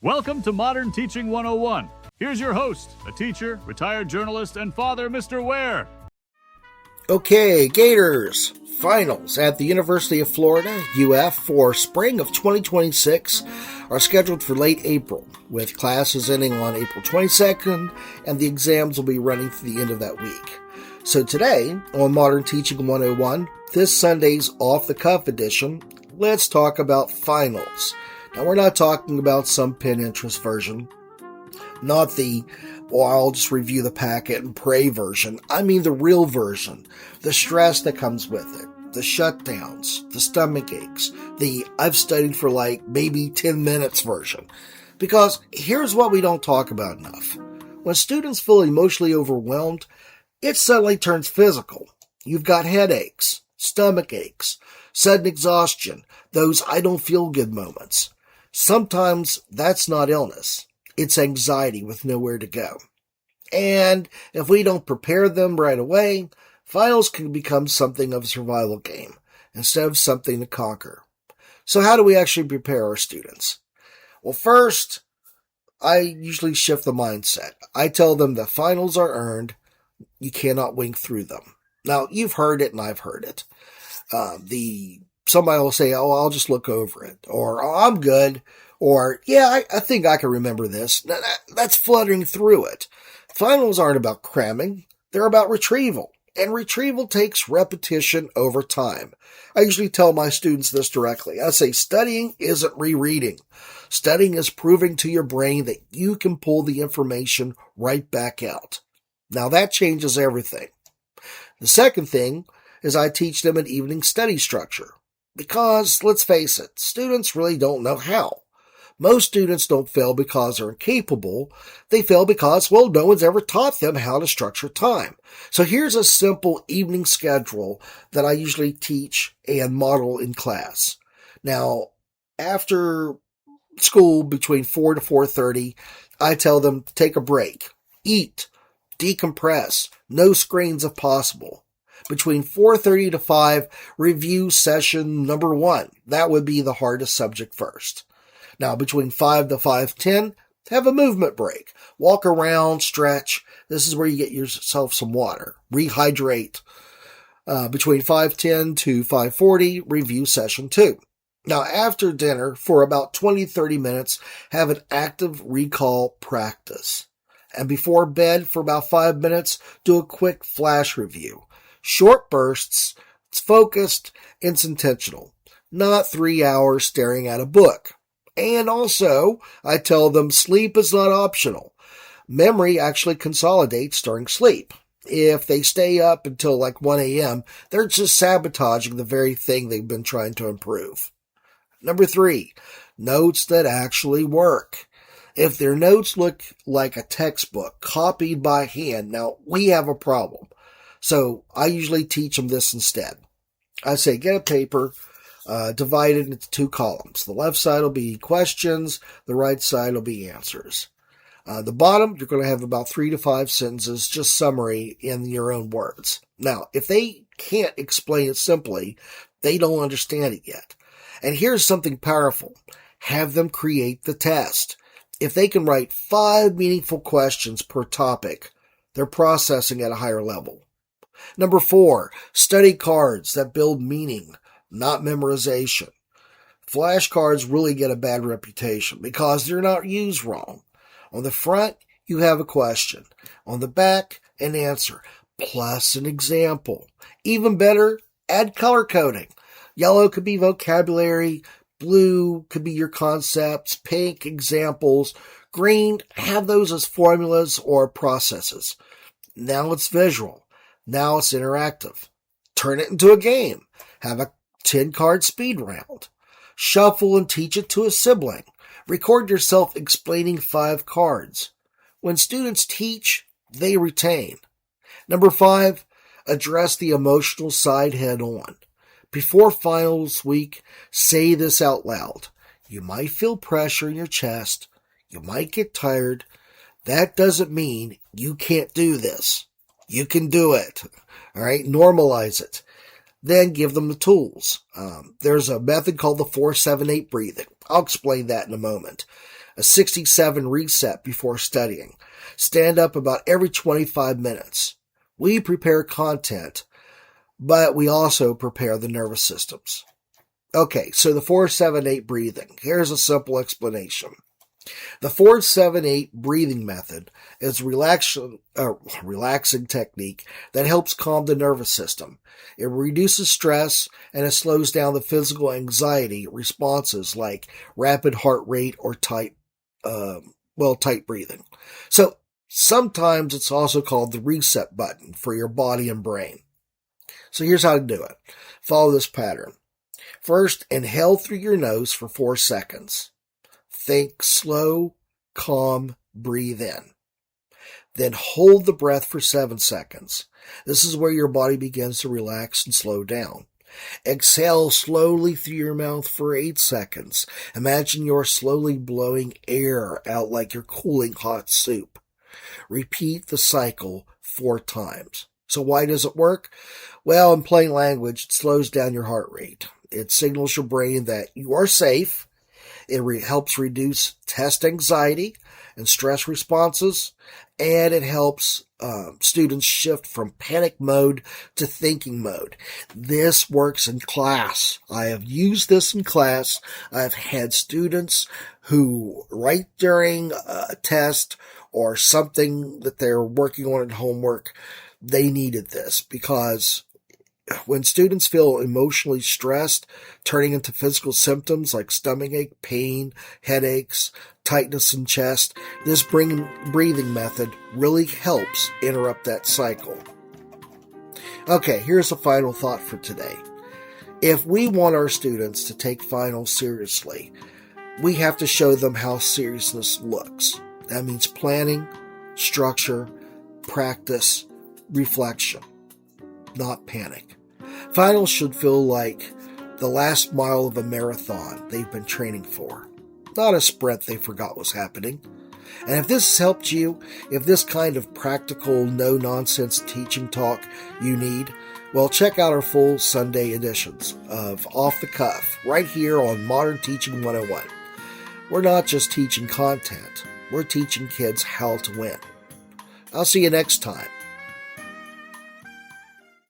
Welcome to Modern Teaching 101. Here's your host, a teacher, retired journalist, and father, Mr. Ware. Okay, Gators. Finals at the University of Florida, UF, for spring of 2026 are scheduled for late April, with classes ending on April 22nd, and the exams will be running through the end of that week. So today, on Modern Teaching 101, this Sunday's off-the-cuff edition, let's talk about finals. Now, we're not talking about some Pinterest version, not the, well, I'll just review the packet and pray version. I mean the real version, the stress that comes with it, the shutdowns, the stomach aches, the I've studied for like maybe 10 minutes version. Because here's what we don't talk about enough. When students feel emotionally overwhelmed, it suddenly turns physical. You've got headaches, stomach aches, sudden exhaustion, those I don't feel good moments. Sometimes that's not illness. It's anxiety with nowhere to go. And if we don't prepare them right away, finals can become something of a survival game instead of something to conquer. So how do we actually prepare our students? Well, first, I usually shift the mindset. I tell them that finals are earned. You cannot wing through them. Now, you've heard it and I've heard it. Somebody will say, oh, I'll just look over it. Or, oh, I'm good. Or, yeah, I think I can remember this. That's fluttering through it. Finals aren't about cramming. They're about retrieval. And retrieval takes repetition over time. I usually tell my students this directly. I say, studying isn't rereading. Studying is proving to your brain that you can pull the information right back out. Now, that changes everything. The second thing is I teach them an evening study structure. Because, let's face it, students really don't know how. Most students don't fail because they're incapable. They fail because, well, no one's ever taught them how to structure time. So here's a simple evening schedule that I usually teach and model in class. Now, after school, between 4 to 4:30, I tell them to take a break, eat, decompress, no screens if possible. Between 4:30 to 5, review session number 1. That would be the hardest subject first. Now, between 5 to 5:10, have a movement break. Walk around, stretch. This is where you get yourself some water. Rehydrate. Between 5:10 to 5:40, review session 2. Now, after dinner, for about 20-30 minutes, have an active recall practice. And before bed, for about 5 minutes, do a quick flash review. Short bursts, it's focused, it's intentional. Not 3 hours staring at a book. And also, I tell them sleep is not optional. Memory actually consolidates during sleep. If they stay up until like 1 a.m., they're just sabotaging the very thing they've been trying to improve. Number 3, notes that actually work. If their notes look like a textbook copied by hand, now we have a problem. So I usually teach them this instead. I say, get a paper, divide it into 2 columns. The left side will be questions. The right side will be answers. The bottom, you're going to have about 3 to 5 sentences, just summary in your own words. Now, if they can't explain it simply, they don't understand it yet. And here's something powerful. Have them create the test. If they can write 5 meaningful questions per topic, they're processing at a higher level. Number 4, study cards that build meaning, not memorization. Flashcards really get a bad reputation because they're not used wrong. On the front, you have a question. On the back, an answer, plus an example. Even better, add color coding. Yellow could be vocabulary, blue could be your concepts, pink, examples, green, have those as formulas or processes. Now it's visual. Now it's interactive. Turn it into a game. Have a 10-card speed round. Shuffle and teach it to a sibling. Record yourself explaining 5 cards. When students teach, they retain. Number 5, address the emotional side head on. Before finals week, say this out loud. You might feel pressure in your chest. You might get tired. That doesn't mean you can't do this. You can do it. All right. Normalize it. Then give them the tools. There's a method called the 4-7-8 breathing. I'll explain that in a moment. A 67 reset before studying. Stand up about every 25 minutes. We prepare content, but we also prepare the nervous systems. Okay, so the 4-7-8 breathing. Here's a simple explanation. The 4-7-8 breathing method is a relaxing technique that helps calm the nervous system. It reduces stress and it slows down the physical anxiety responses like rapid heart rate or tight breathing. So sometimes it's also called the reset button for your body and brain. So here's how to do it. Follow this pattern. First, inhale through your nose for 4 seconds. Think slow, calm, breathe in. Then hold the breath for 7 seconds. This is where your body begins to relax and slow down. Exhale slowly through your mouth for 8 seconds. Imagine you're slowly blowing air out like you're cooling hot soup. Repeat the cycle 4 times. So why does it work? Well, in plain language, it slows down your heart rate. It signals your brain that you are safe. It helps reduce test anxiety and stress responses, and it helps students shift from panic mode to thinking mode. This works in class. I have used this in class. I've had students who, right during a test or something that they're working on at homework, they needed this because when students feel emotionally stressed, turning into physical symptoms like stomachache, pain, headaches, tightness in chest, this breathing method really helps interrupt that cycle. Okay, here's a final thought for today. If we want our students to take finals seriously, we have to show them how seriousness looks. That means planning, structure, practice, reflection, not panic. Finals should feel like the last mile of a marathon they've been training for, not a sprint they forgot was happening. And if this has helped you, if this kind of practical, no-nonsense teaching talk you need, well, check out our full Sunday editions of Off the Cuff right here on Modern Teaching 101. We're not just teaching content, we're teaching kids how to win. I'll see you next time